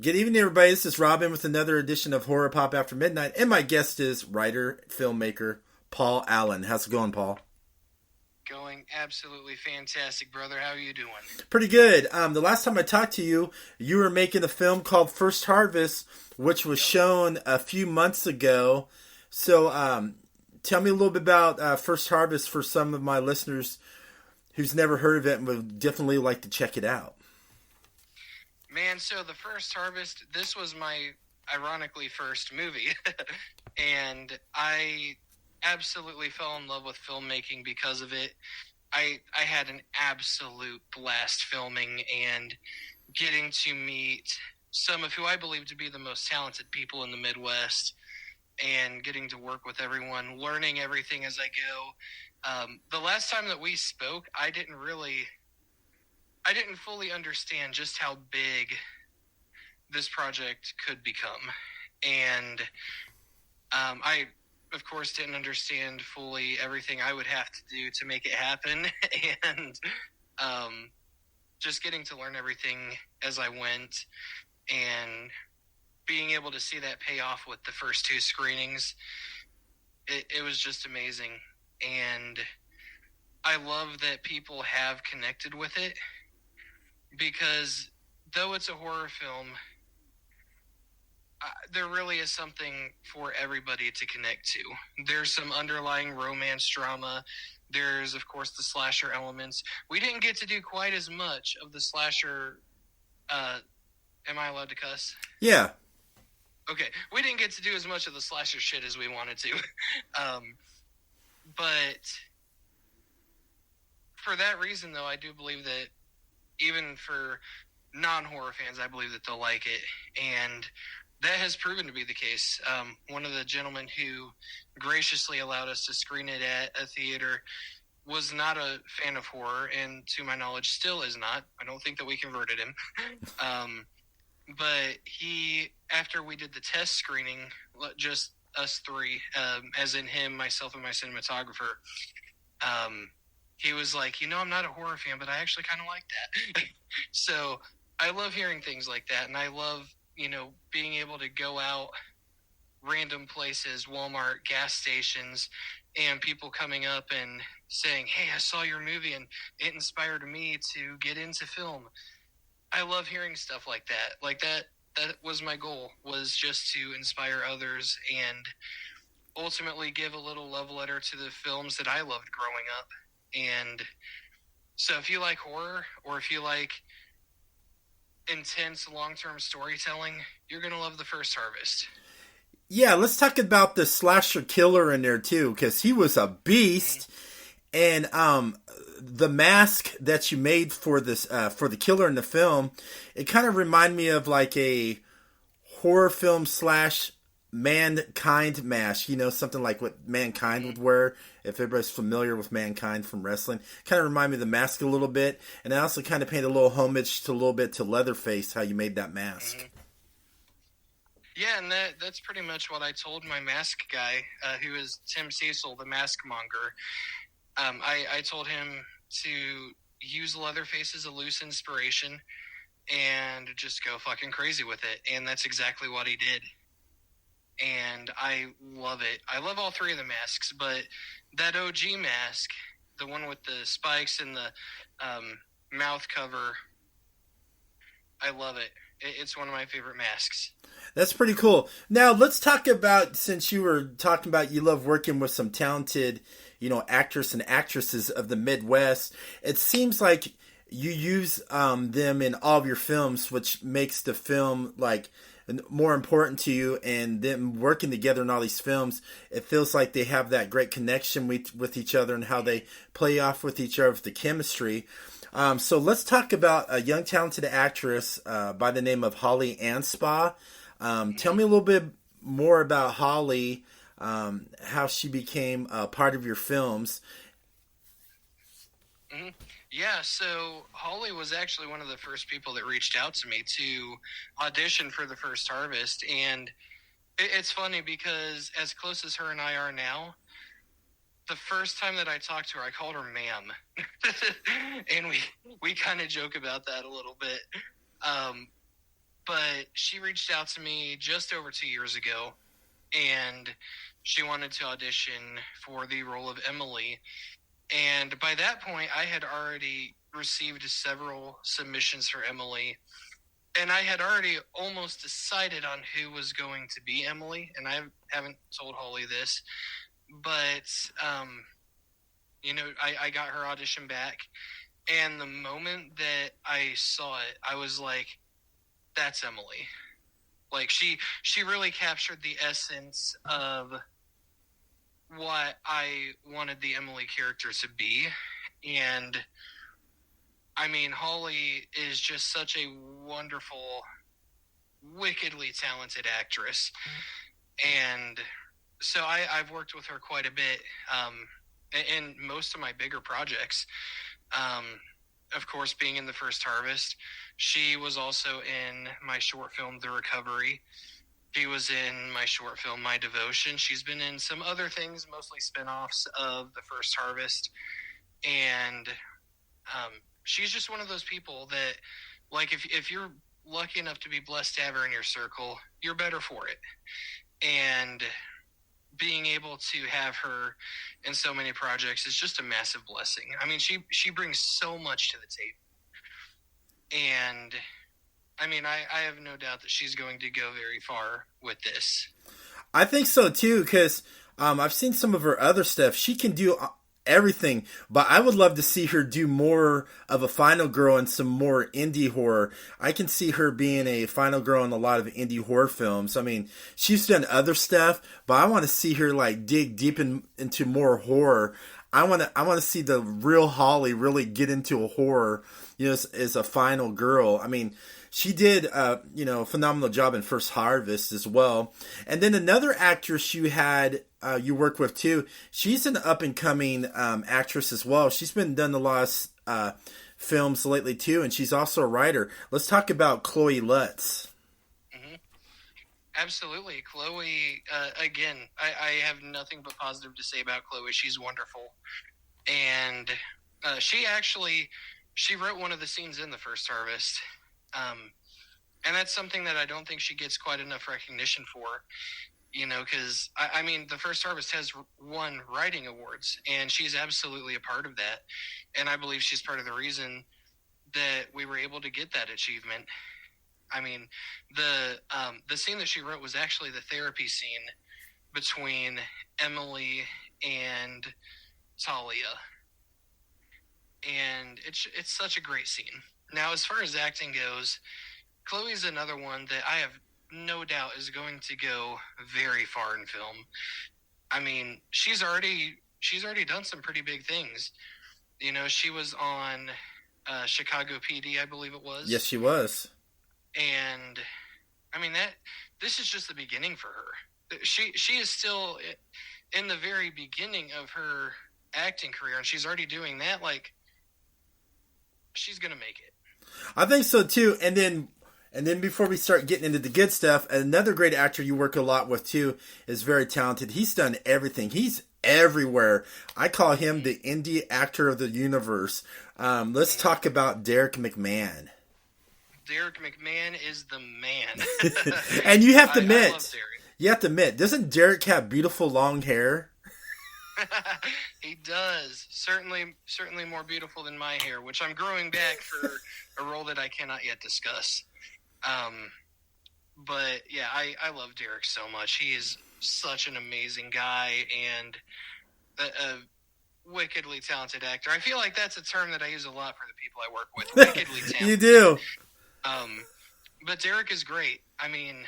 Good evening, everybody. This is Robin with another edition of Horror Pop After Midnight, and my guest is writer, filmmaker Paul Allen. How's it going, Paul? Going absolutely fantastic, brother. How are you doing? Pretty good. The last time I talked to you, you were making a film called First Harvest, which was Yep. shown a few months ago. So, tell me a little bit about First Harvest for some of my listeners who's never heard of it and would definitely like to check it out. Man, so the first harvest, this was my ironically first movie. And I absolutely fell in love with filmmaking because of it. I had an absolute blast filming and getting to meet some of who I believe to be the most talented people in the Midwest and getting to work with everyone, learning everything as I go. The last time that we spoke, I didn't fully understand just how big this project could become. And I, of course, didn't understand fully everything I would have to do to make it happen. And just getting to learn everything as I went and being able to see that pay off with the first two screenings, it was just amazing. And I love that people have connected with it, because though it's a horror film, there really is something for everybody to connect to. There's some underlying romance drama. There's, of course, the slasher elements. We didn't get to do quite as much of the slasher. Am I allowed to cuss? Yeah. Okay, we didn't get to do as much of the slasher shit as we wanted to. But for that reason, though, I do believe that even for non-horror fans, I believe that they'll like it. And that has proven to be the case. One of the gentlemen who graciously allowed us to screen it at a theater was not a fan of horror, and to my knowledge still is not. I don't think that we converted him. But he, after we did the test screening, just us three, as in him, myself, and my cinematographer, he was like, I'm not a horror fan, but I actually kind of like that. So I love hearing things like that, and I love, being able to go out random places, Walmart, gas stations, and people coming up and saying, "Hey, I saw your movie, and it inspired me to get into film." I love hearing stuff like that. Like that was my goal, was just to inspire others and ultimately give a little love letter to the films that I loved growing up. And so if you like horror, or if you like intense long-term storytelling, you're going to love The First Harvest. Yeah, let's talk about the slasher killer in there too, because he was a beast. And the mask that you made for this for the killer in the film, it kind of reminded me of like a horror film slash Mankind mask. Something like what Mankind would wear. If everybody's familiar with Mankind from wrestling, kind of remind me of the mask a little bit. And I also kind of paid a little homage to a little bit to Leatherface, how you made that mask. Mm-hmm. Yeah, and that's pretty much what I told my mask guy, who is Tim Cecil, the mask monger. I told him to use Leatherface as a loose inspiration and just go fucking crazy with it. And that's exactly what he did. And I love it. I love all three of the masks, but that OG mask, the one with the spikes and the mouth cover, I love it. It's one of my favorite masks. That's pretty cool. Now let's talk about, since you were talking about you love working with some talented, actors and actresses of the Midwest. It seems like you use them in all of your films, which makes the film like more important to you. And them working together in all these films, it feels like they have that great connection with each other and how they play off with each other with the chemistry. So let's talk about a young talented actress by the name of Holly Anspaugh. Tell me a little bit more about Holly, how she became a part of your films. Mm-hmm. Yeah, so Holly was actually one of the first people that reached out to me to audition for The First Harvest. And it's funny because as close as her and I are now, the first time that I talked to her, I called her ma'am. And we kind of joke about that a little bit. but she reached out to me just over 2 years ago, and she wanted to audition for the role of Emily. And by that point, I had already received several submissions for Emily, and I had already almost decided on who was going to be Emily. And I haven't told Holly this, but I got her audition back, and the moment that I saw it, I was like, "That's Emily." Like she really captured the essence of what I wanted the Emily character to be. And I mean, Holly is just such a wonderful, wickedly talented actress. And so I've worked with her quite a bit in most of my bigger projects. Of course, being in The First Harvest, she was also in my short film, The Recovery. She was in my short film, My Devotion. She's been in some other things, mostly spinoffs of The First Harvest. And she's just one of those people that, like, if you're lucky enough to be blessed to have her in your circle, you're better for it. And being able to have her in so many projects is just a massive blessing. I mean, she brings so much to the table. And I mean, I have no doubt that she's going to go very far with this. I think so too, because I've seen some of her other stuff. She can do everything, but I would love to see her do more of a final girl in some more indie horror. I can see her being a final girl in a lot of indie horror films. I mean, she's done other stuff, but I want to see her like dig deep into more horror. I want to see the real Holly really get into a horror, as a final girl. I mean, she did, a phenomenal job in First Harvest as well. And then another actress you work with too. She's an up and coming actress as well. She's been done a lot of films lately too, and she's also a writer. Let's talk about Chloe Lutz. Mm-hmm. Absolutely, Chloe. Again, I have nothing but positive to say about Chloe. She's wonderful, and she wrote one of the scenes in The First Harvest. And that's something that I don't think she gets quite enough recognition for, because I mean, The First Harvest has won writing awards, and she's absolutely a part of that. And I believe she's part of the reason that we were able to get that achievement. I mean, the scene that she wrote was actually the therapy scene between Emily and Talia. And it's such a great scene. Now, as far as acting goes, Chloe's another one that I have no doubt is going to go very far in film. I mean, she's already done some pretty big things. She was on Chicago PD, I believe it was. Yes, she was. And I mean, this is just the beginning for her. She is still in the very beginning of her acting career, and she's already doing that. Like, she's gonna make it. I think so too. And then before we start getting into the good stuff, another great actor you work a lot with too is very talented. He's done everything. He's everywhere. I call him the indie actor of the universe. Let's talk about Derek McMahon. Derek McMahon is the man. And you have to I love Derek. Doesn't Derek have beautiful long hair? He does. Certainly more beautiful than my hair, which I'm growing back for a role that I cannot yet discuss. But yeah, I love Derek so much. He is such an amazing guy and a wickedly talented actor. I feel like that's a term that I use a lot for the people I work with. Wickedly talented. You do. But Derek is great. I mean,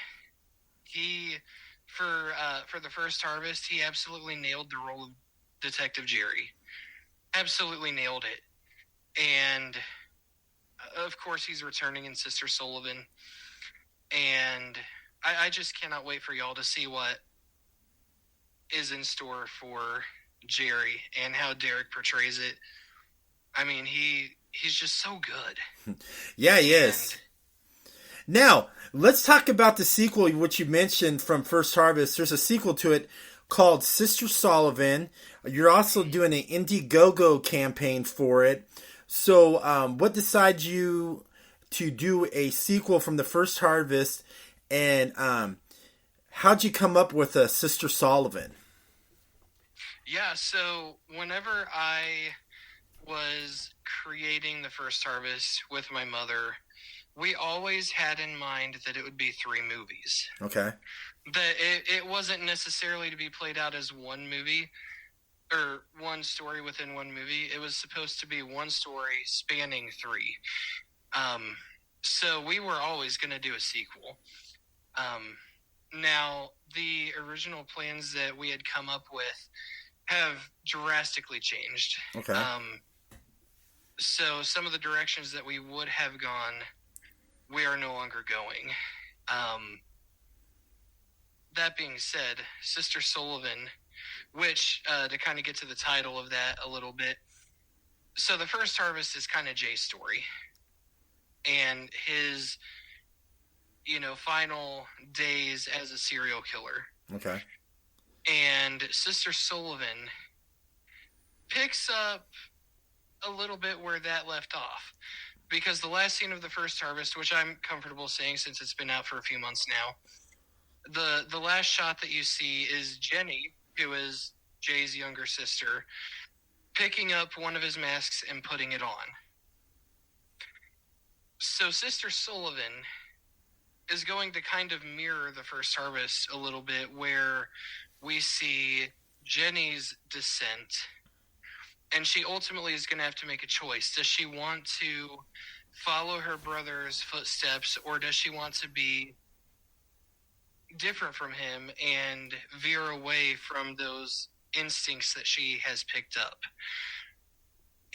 for The First Harvest, he absolutely nailed the role of Detective Jerry. Absolutely nailed it. And of course, he's returning in Sister Sullivan. And I just cannot wait for y'all to see what is in store for Jerry and how Derek portrays it. I mean, he's just so good. Yeah, he is. Now, let's talk about the sequel, which you mentioned from First Harvest. There's a sequel to it called Sister Sullivan. You're also doing an Indiegogo campaign for it. So, what decided you to do a sequel from the first Harvest, and how'd you come up with Sister Sullivan? Yeah, so whenever I was creating the first Harvest with my mother, we always had in mind that it would be 3 movies. Okay. That it wasn't necessarily to be played out as one movie or one story within one movie. It was supposed to be one story spanning 3. So we were always going to do a sequel. Now, the original plans that we had come up with have drastically changed. Okay. So some of the directions that we would have gone, we are no longer going. That being said, Sister Sullivan, which, to kind of get to the title of that a little bit, so the first Harvest is kind of Jay's story and his, final days as a serial killer. Okay. And Sister Sullivan picks up a little bit where that left off. Because the last scene of the first Harvest, which I'm comfortable saying since it's been out for a few months now, the last shot that you see is Jenny, who is Jay's younger sister, picking up one of his masks and putting it on. So Sister Sullivan is going to kind of mirror the first Harvest a little bit, where we see Jenny's descent, and she ultimately is going to have to make a choice. Does she want to follow her brother's footsteps, or does she want to be different from him and veer away from those instincts that she has picked up?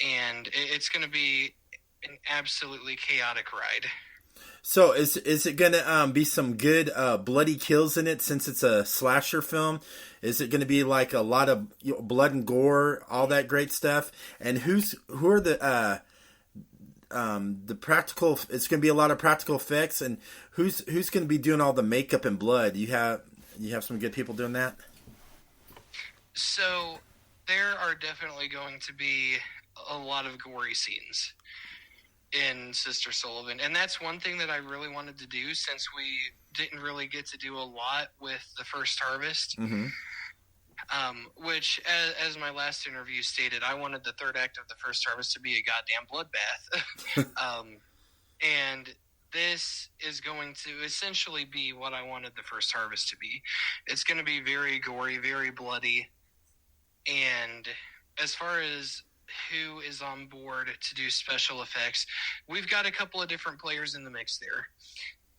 And it's going to be an absolutely chaotic ride. So is it gonna be some good bloody kills in it, since it's a slasher film? Is it gonna be like a lot of blood and gore, all that great stuff? And who are the practical? It's gonna be a lot of practical effects, and who's gonna be doing all the makeup and blood? You have some good people doing that. So there are definitely going to be a lot of gory scenes in Sister Sullivan, and that's one thing that I really wanted to do, since we didn't really get to do a lot with the first Harvest. Mm-hmm. Which, as my last interview stated, I wanted the third act of the first Harvest to be a goddamn bloodbath. And this is going to essentially be what I wanted the first Harvest to be. It's going to be very gory, very bloody, and as far as who is on board to do special effects, we've got a couple of different players in the mix there.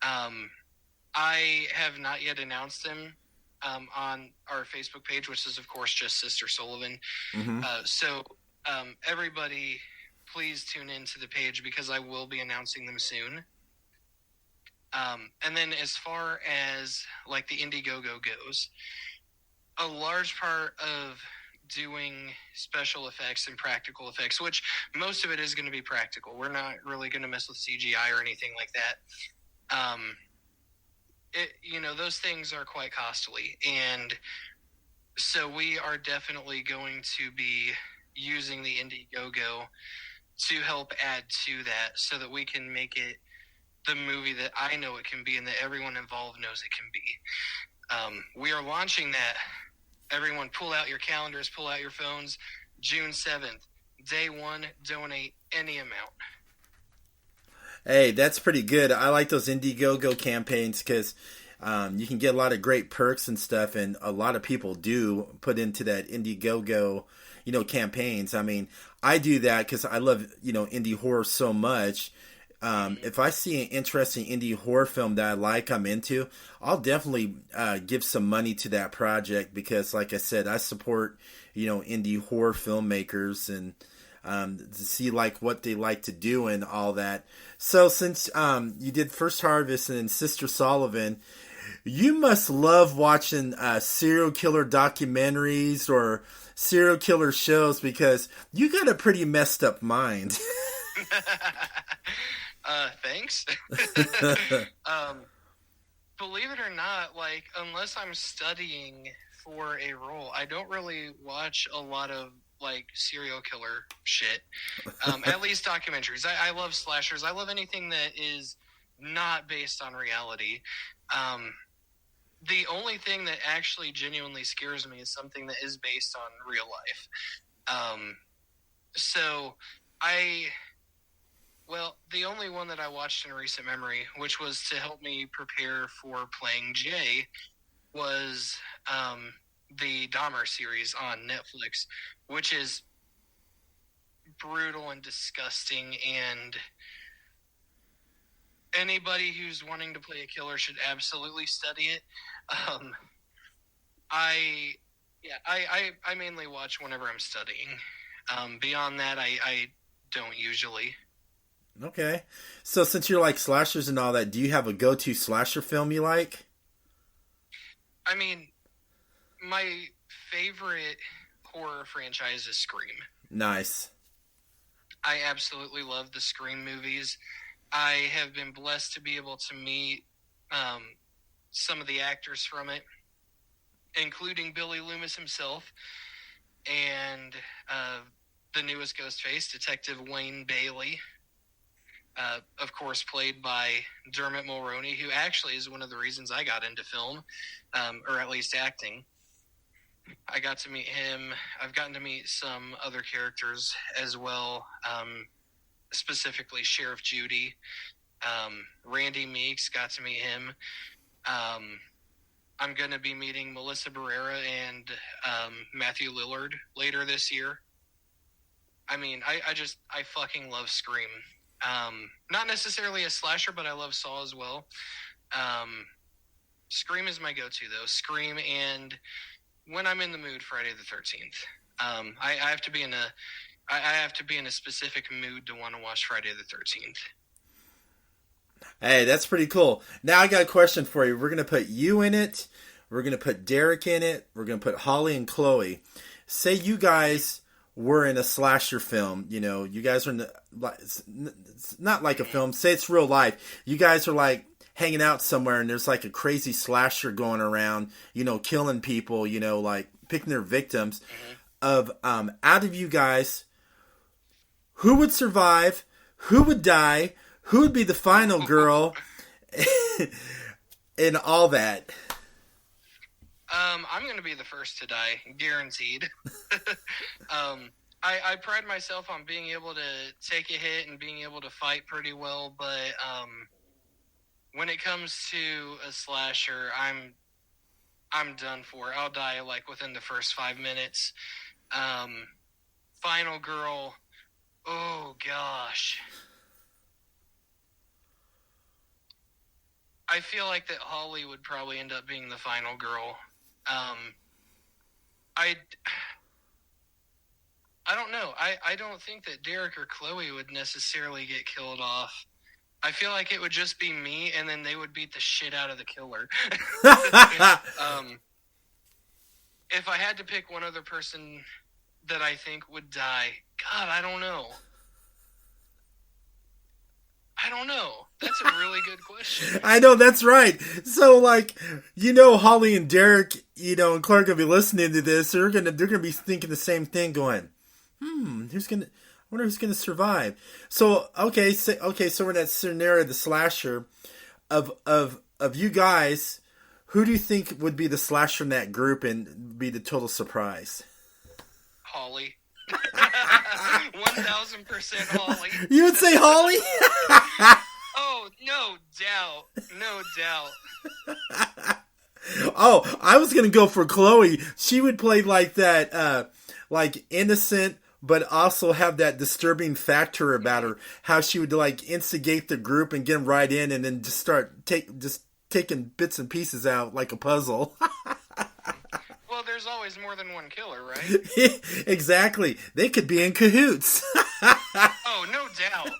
I have not yet announced them on our Facebook page, which is of course just Sister Sullivan. Mm-hmm. So everybody please tune into the page, because I will be announcing them soon. And then as far as like the Indiegogo goes, a large part of doing special effects and practical effects, which most of it is going to be practical. We're not really going to mess with CGI or anything like that. Those things are quite costly. And so we are definitely going to be using the Indiegogo to help add to that, so that we can make it the movie that I know it can be and that everyone involved knows it can be. We are launching that. Everyone pull out your calendars, pull out your phones. June 7th, day 1, donate any amount. Hey, that's pretty good. I like those Indiegogo campaigns, because you can get a lot of great perks and stuff, and a lot of people do put into that Indiegogo, campaigns. I mean, I do that because I love, indie horror so much. If I see an interesting indie horror film that I like, I'm into, I'll definitely give some money to that project, because, like I said, I support, indie horror filmmakers, and to see like what they like to do and all that. So since you did First Harvest and Sister Sullivan, you must love watching serial killer documentaries or serial killer shows, because you got a pretty messed up mind. Thanks. Believe it or not, unless I'm studying for a role, I don't really watch a lot of like serial killer shit. At least documentaries. I love slashers. I love anything that is not based on reality. The only thing that actually genuinely scares me is something that is based on real life. The only one that I watched in recent memory, which was to help me prepare for playing Jay, was the Dahmer series on Netflix, which is brutal and disgusting, and anybody who's wanting to play a killer should absolutely study it. I mainly watch whenever I'm studying. Beyond that, I don't usually. Okay. So since you're like slashers and all that, do you have a go-to slasher film you like? I mean, my favorite horror franchise is Scream. Nice. I absolutely love the Scream movies. I have been blessed to be able to meet some of the actors from it, including Billy Loomis himself, and the newest Ghostface, Detective Wayne Bailey, of course played by Dermot Mulroney, who actually is one of the reasons I got into film, or at least acting. I got to meet him. I've gotten to meet some other characters as well, specifically Sheriff Judy. Randy Meeks, got to meet him. I'm going to be meeting Melissa Barrera and Matthew Lillard later this year. I mean, I fucking love Scream. Not necessarily a slasher, but I love Saw as well. Scream is my go-to, though. Scream, and when I'm in the mood, Friday the 13th. I have to be in a specific mood to want to watch Friday the 13th. Hey, that's pretty cool. Now I got a question for you. We're going to put you in it. We're going to put Derek in it. We're going to put Holly and Chloe. Say you guys were in a slasher film. You know, you guys are it's not like a film. Say it's real life. You guys are like hanging out somewhere and there's like a crazy slasher going around, you know, killing people, you know, like picking their victims. Of out of you guys, who would survive? Who would die? Who would be the final girl? And all that. I'm going to be the first to die, guaranteed. I pride myself on being able to take a hit and being able to fight pretty well, but when it comes to a slasher, I'm done for. I'll die like within the first 5 minutes. Final girl, oh gosh. I feel like that Holly would probably end up being the final girl. I don't know. I don't think that Derek or Chloe would necessarily get killed off. I feel like it would just be me, and then they would beat the shit out of the killer. If I had to pick one other person that I think would die, God, I don't know. That's a really good question. I know, that's right. So, like, you know, Holly and Derek, you know, and Clark will be listening to this. They're gonna be thinking the same thing, going, I wonder who's gonna survive. So, so in that scenario, the slasher of you guys, who do you think would be the slasher in that group and be the total surprise? Holly. 1000% Holly. You would say Holly? Oh, no doubt. Oh, I was gonna go for Chloe. She would play like that, like innocent, but also have that disturbing factor about her. How she would like instigate the group and get them right in, and then just start taking bits and pieces out like a puzzle. Well, there's always more than one killer, right? Exactly. They could be in cahoots. Oh, no doubt.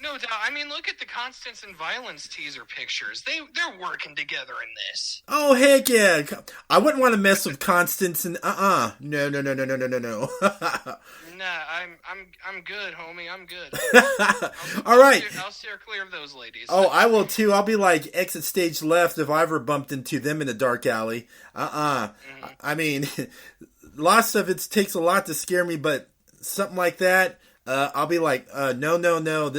No doubt. I mean, look at the Constance and Violence teaser pictures. They're working together in this. Oh, heck yeah. I wouldn't want to mess with Constance and No. Nah, I'm good, homie. I'm good. All right. I'll steer clear of those ladies. Oh, I will too. I'll be like exit stage left if I ever bumped into them in a dark alley. I mean, lots of it takes a lot to scare me, but something like that, I'll be like, no, no, no,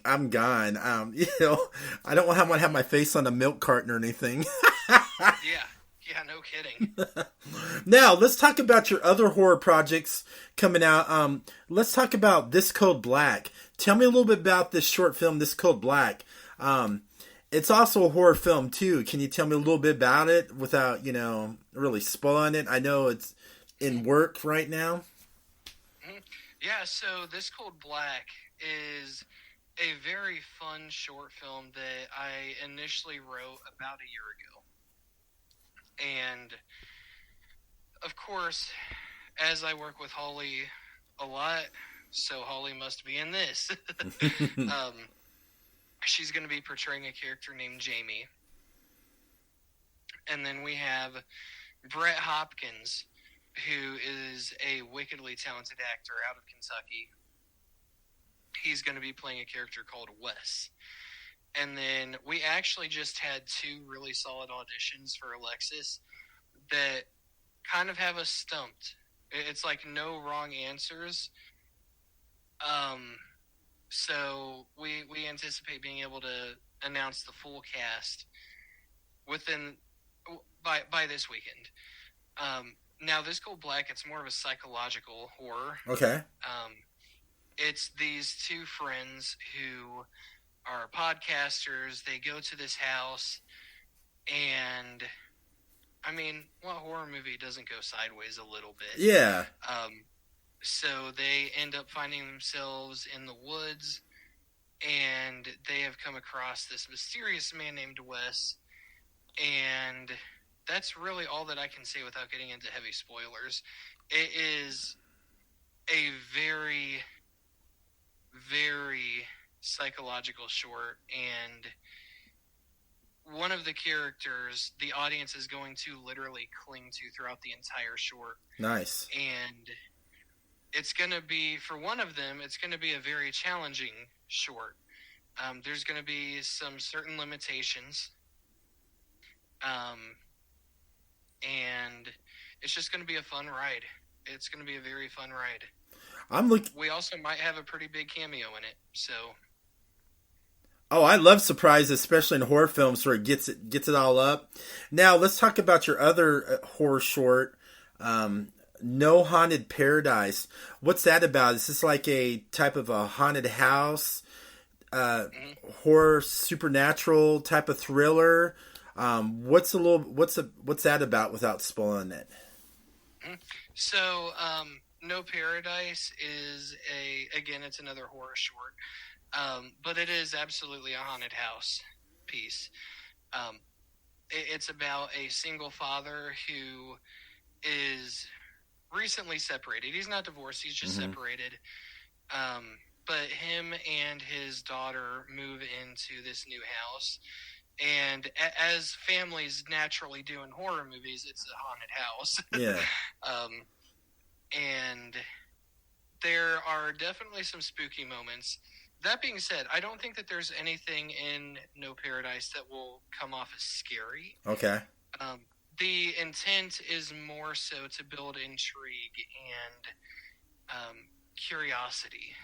I'm gone. I don't want to have my face on a milk carton or anything. Yeah, yeah, no kidding. Now let's talk about your other horror projects coming out. Let's talk about This Code Black. Tell me a little bit about this short film, This Code Black. It's also a horror film too. Can you tell me a little bit about it without, really spoiling it? I know it's in work right now. Yeah, so This Cold Black is a very fun short film that I initially wrote about a year ago. And of course, as I work with Holly a lot, so Holly must be in this. She's going to be portraying a character named Jamie. And then we have Brett Hopkins, who is a wickedly talented actor out of Kentucky. He's going to be playing a character called Wes. And then we actually just had 2 really solid auditions for Alexis that kind of have us stumped. It's like no wrong answers. So we anticipate being able to announce the full cast by this weekend. Now, This Cold Black, it's more of a psychological horror. Okay. It's these 2 friends who are podcasters. They go to this house, and I mean, what horror movie doesn't go sideways a little bit? Yeah. So they end up finding themselves in the woods, and they have come across this mysterious man named Wes, and that's really all that I can say without getting into heavy spoilers. It is a very, very psychological short, and one of the characters the audience is going to literally cling to throughout the entire short. Nice. And it's going to be, for one of them, it's going to be a very challenging short. There's going to be some certain limitations. And it's just going to be a fun ride. It's going to be a very fun ride. We also might have a pretty big cameo in it, so. Oh, I love surprises, especially in horror films where it gets it all up. Now, let's talk about your other horror short, No Haunted Paradise. What's that about? Is this like a type of a haunted house, horror, supernatural type of thriller? What's that about without spoiling it? So, No Paradise is it's another horror short. But it is absolutely a haunted house piece. It's about a single father who is recently separated. He's not divorced, he's just separated. But him and his daughter move into this new house. And as families naturally do in horror movies, it's a haunted house. Yeah. And there are definitely some spooky moments. That being said, I don't think that there's anything in No Paradise that will come off as scary. Okay. The intent is more so to build intrigue and curiosity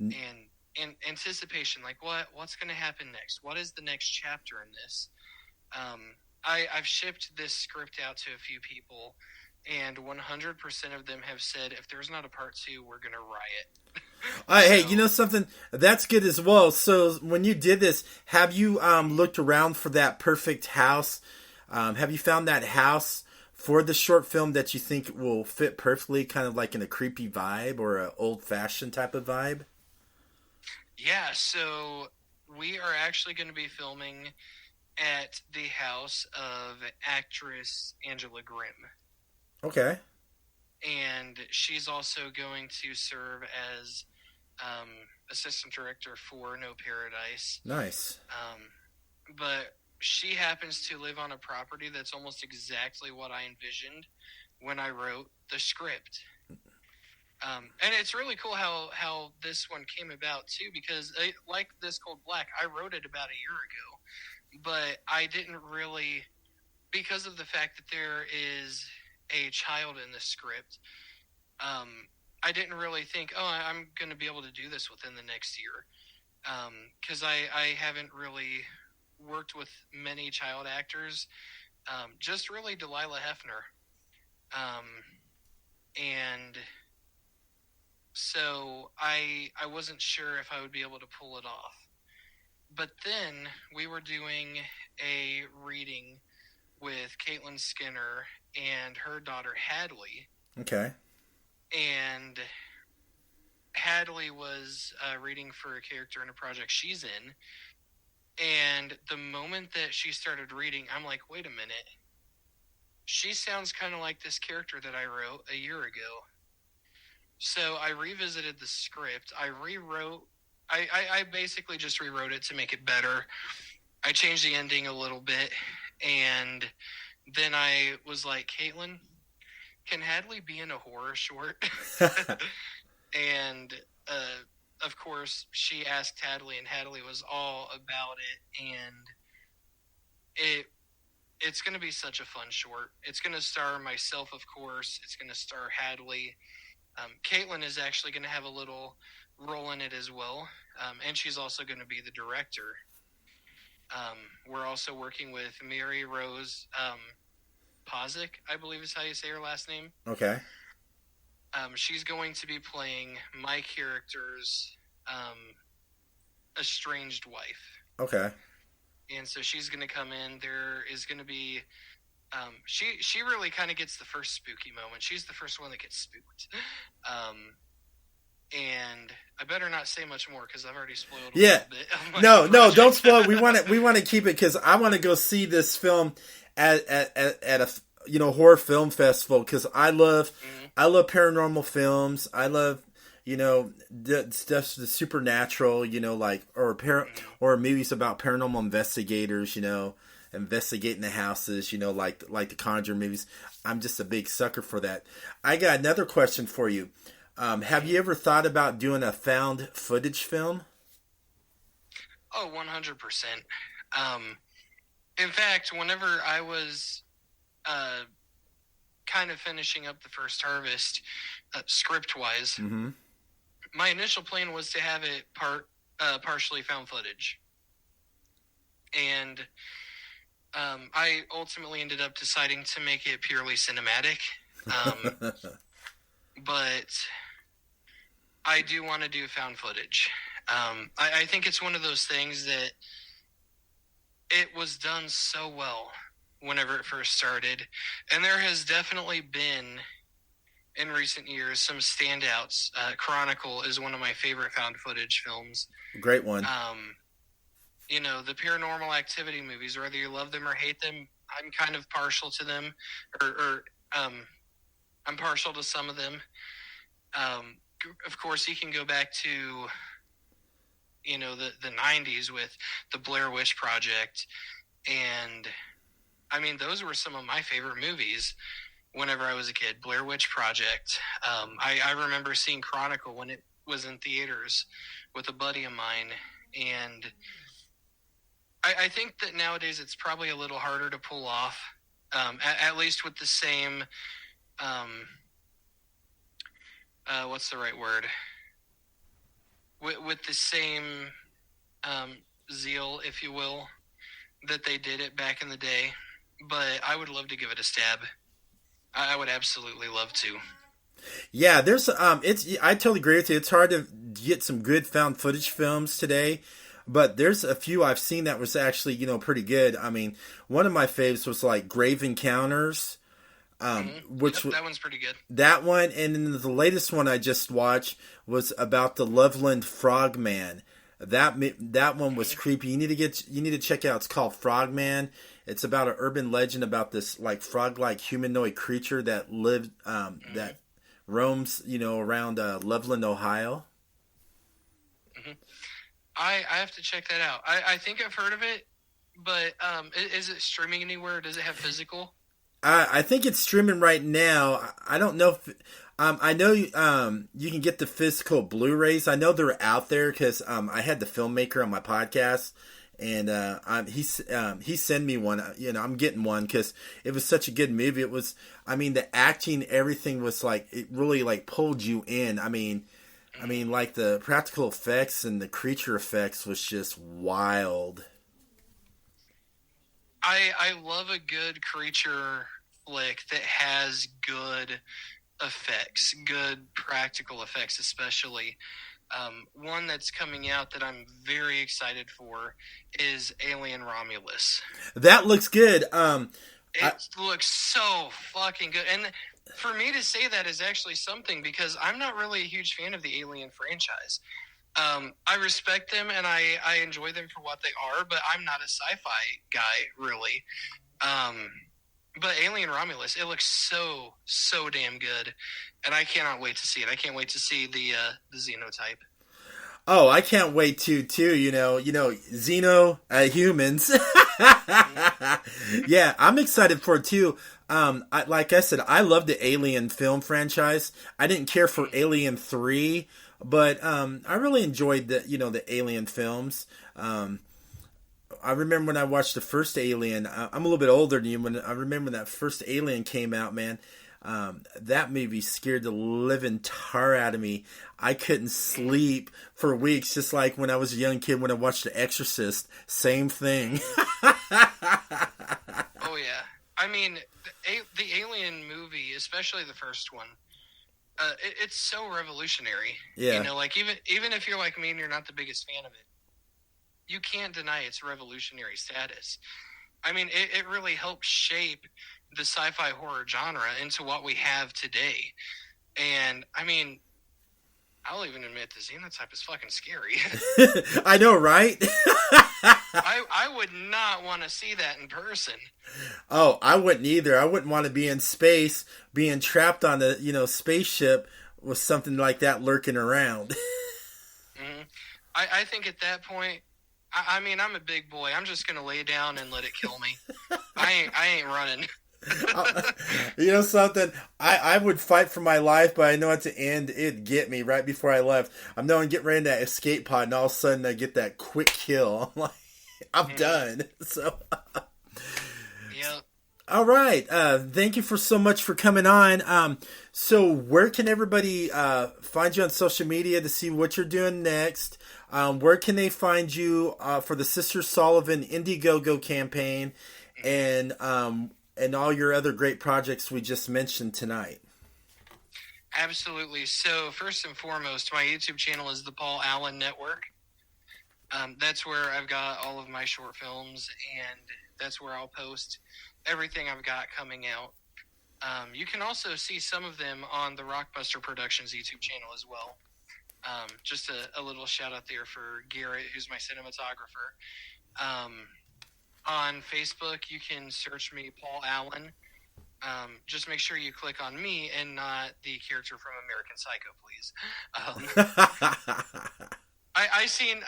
and anticipation. Like, what's going to happen next? What is the next chapter in this? I've shipped this script out to a few people, and 100% of them have said, if there's not a part 2, we're going to riot. Hey, you know something? That's good as well. So when you did this, have you looked around for that perfect house? Have you found that house for the short film that you think will fit perfectly, kind of like in a creepy vibe or an old-fashioned type of vibe? Yeah, so we are actually going to be filming at the house of actress Angela Grimm. Okay. And she's also going to serve as assistant director for No Paradise. Nice. But she happens to live on a property that's almost exactly what I envisioned when I wrote the script. And it's really cool how this one came about, too, because like This Cold Black, I wrote it about a year ago. But I didn't really, because of the fact that there is a child in the script, I didn't really think, oh, I'm going to be able to do this within the next year. Because I haven't really worked with many child actors, just really Delilah Hefner. And so I wasn't sure if I would be able to pull it off. But then we were doing a reading with Caitlin Skinner and her daughter Hadley. Okay. And Hadley was reading for a character in a project she's in. And the moment that she started reading, I'm like, wait a minute. She sounds kind of like this character that I wrote a year ago. So I revisited the script. I basically just rewrote it to make it better. I changed the ending a little bit. And then I was like, Caitlin, can Hadley be in a horror short? And of course, she asked Hadley, and Hadley was all about it. And it's going to be such a fun short. It's going to star myself, of course. It's going to star Hadley. Caitlin is actually going to have a little role in it as well. And she's also going to be the director. We're also working with Mary Rose Pazik, I believe is how you say her last name. Okay. She's going to be playing my character's estranged wife. Okay. And so she's going to come in. There is going to be... she really kind of gets the first spooky moment. She's the first one that gets spooked. And I better not say much more because I've already spoiled a little bit. No, don't spoil. We want to keep it because I want to go see this film at a horror film festival because I love paranormal films. I love the stuff the supernatural. Or movies about paranormal investigators. Investigating the houses. Like the Conjuring movies. I'm just a big sucker for that. I got another question for you. Have you ever thought about doing a found footage film? Oh, 100%. In fact, whenever I was kind of finishing up the first harvest, script-wise, mm-hmm. my initial plan was to have it partially found footage. And I ultimately ended up deciding to make it purely cinematic. But I do want to do found footage. I think it's one of those things that it was done so well whenever it first started. And there has definitely been, in recent years, some standouts. Chronicle is one of my favorite found footage films. Great one. The Paranormal Activity movies, whether you love them or hate them, I'm kind of partial to them. I'm partial to some of them. Of course, you can go back to, the 90s with the Blair Witch Project. And, those were some of my favorite movies whenever I was a kid. Blair Witch Project. I remember seeing Chronicle when it was in theaters with a buddy of mine. And I think that nowadays it's probably a little harder to pull off, at least with the same... what's the right word? With the same zeal, if you will, that they did it back in the day. But I would love to give it a stab. I would absolutely love to. Yeah, there's I totally agree with you. It's hard to get some good found footage films today, but there's a few I've seen that was actually pretty good. One of my faves was like Grave Encounters. Which that one's pretty good. That one, and then the latest one I just watched was about the Loveland Frogman. That one was creepy. You need to check it out. It's called Frogman. It's about an urban legend about this like frog-like humanoid creature that lived that roams around Loveland, Ohio. Mm-hmm. I have to check that out. I think I've heard of it, but is it streaming anywhere? Does it have physical? I think it's streaming right now. I don't know if... I know you can get the physical Blu-rays. I know they're out there because I had the filmmaker on my podcast, and he sent me one. You know, I'm getting one because it was such a good movie. It was, I mean, the acting, everything was like, it really like pulled you in. I mean, like the practical effects and the creature effects was just wild. I love a good creature flick that has good effects, good practical effects, especially. One that's coming out that I'm very excited for is Alien Romulus. That looks good. It looks so fucking good. And for me to say that is actually something, because I'm not really a huge fan of the Alien franchise. I respect them and I enjoy them for what they are, but I'm not a sci-fi guy, really. But Alien Romulus, it looks so damn good, and I cannot wait to see it. I can't wait to see the xenotype. Oh, I can't wait to too. Xeno humans. Yeah, I'm excited for it too. Like I said, I love the Alien film franchise. I didn't care for Alien 3, but I really enjoyed the Alien films. I remember when I watched the first Alien. I'm a little bit older than you. When I remember when that first Alien came out, man, that movie scared the living tar out of me. I couldn't sleep for weeks, just like when I was a young kid when I watched The Exorcist. Same thing. Oh yeah, I mean the Alien movie, especially the first one. It's so revolutionary. Yeah. Like even if you're like me and you're not the biggest fan of it, you can't deny its revolutionary status. I mean, it really helped shape the sci-fi horror genre into what we have today. And I mean, I'll even admit the xenotype is fucking scary. I know, right? I would not want to see that in person. Oh, I wouldn't either. I wouldn't want to be in space, being trapped on a spaceship with something like that lurking around. Mm-hmm. I think at that point, I mean, I'm a big boy. I'm just gonna lay down and let it kill me. I ain't running. You know something? I would fight for my life, but I know at the end it'd get me right before I left. I'm knowing getting ready in that escape pod, and all of a sudden I get that quick kill. I'm like, I'm done. So, yeah. All right. Thank you for so much for coming on. So where can everybody find you on social media to see what you're doing next? Where can they find you for the Sister Sullivan Indiegogo campaign and all your other great projects we just mentioned tonight? Absolutely. So first and foremost, my YouTube channel is the Paul Allen Network. That's where I've got all of my short films, and that's where I'll post everything I've got coming out. You can also see some of them on the Rockbuster Productions YouTube channel as well. Just a little shout out there for Garrett, who's my cinematographer. On Facebook, you can search me, Paul Allen. Just make sure you click on me and not the character from American Psycho, please. I seen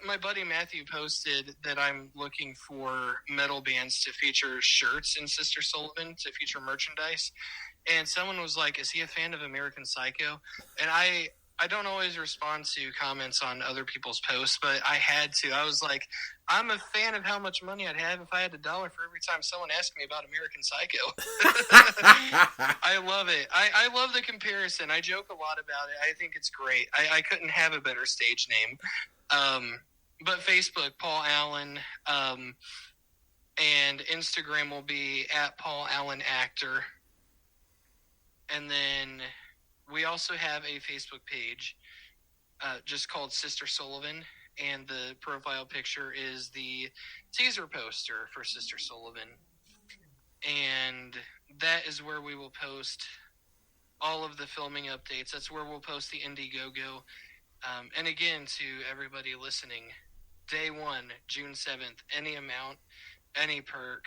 my buddy Matthew posted that I'm looking for metal bands to feature shirts in Sister Sullivan, to feature merchandise. And someone was like, is he a fan of American Psycho? And I don't always respond to comments on other people's posts, but I had to. I was like, I'm a fan of how much money I'd have if I had $1 for every time someone asked me about American Psycho. I love it. I love the comparison. I joke a lot about it. I think it's great. I couldn't have a better stage name. But Facebook, Paul Allen, and Instagram will be at Paul Allen Actor. And then we also have a Facebook page just called Sister Sullivan, and the profile picture is the teaser poster for Sister Sullivan. And that is where we will post all of the filming updates. That's where we'll post the Indiegogo. And again, to everybody listening, day 1, June 7th, any amount, any perk,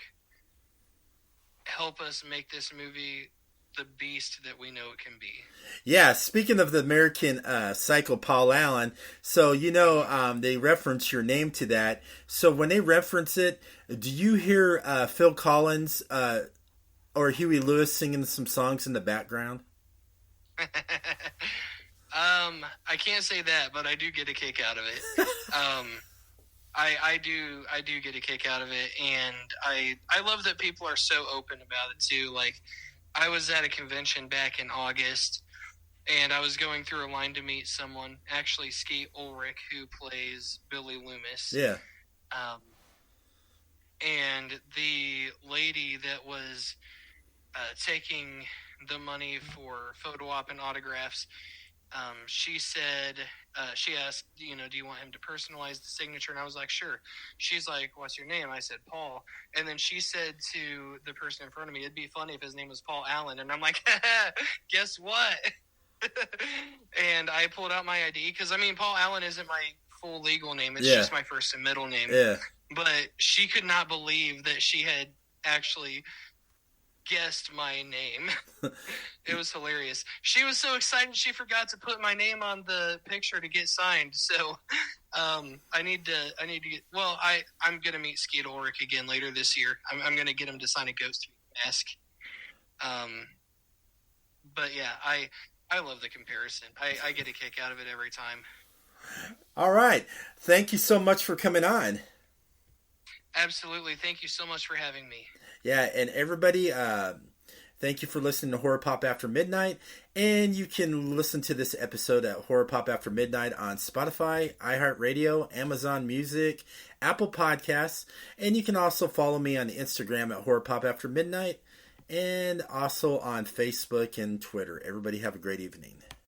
help us make this movie the beast that we know it can be. Yeah, speaking of the American Psycho, Paul Allen, so they reference your name to that. So when they reference it, do you hear Phil Collins or Huey Lewis singing some songs in the background? I can't say that, but I do get a kick out of it. I do get a kick out of it, and I love that people are so open about it too. Like, I was at a convention back in August, and I was going through a line to meet someone, actually Skeet Ulrich, who plays Billy Loomis. Yeah. And the lady that was taking the money for photo op and autographs, she said, she asked, do you want him to personalize the signature? And I was like, sure. She's like, what's your name? I said, Paul. And then she said to the person in front of me, it'd be funny if his name was Paul Allen. And I'm like, guess what? And I pulled out my ID because, Paul Allen isn't my full legal name. It's just my first and middle name. Yeah. But she could not believe that she had actually guessed my name. It was hilarious. She was so excited she forgot to put my name on the picture to get signed. So I need to get, well, I'm gonna meet Skeet Ulrich again later this year. I'm gonna get him to sign a Ghost mask. But yeah, I love the comparison. I get a kick out of it every time. All right, thank you so much for coming on. Absolutely. Thank you so much for having me. Yeah, and everybody, thank you for listening to Horror Pop After Midnight. And you can listen to this episode at Horror Pop After Midnight on Spotify, iHeartRadio, Amazon Music, Apple Podcasts. And you can also follow me on Instagram at Horror Pop After Midnight. And also on Facebook and Twitter. Everybody have a great evening.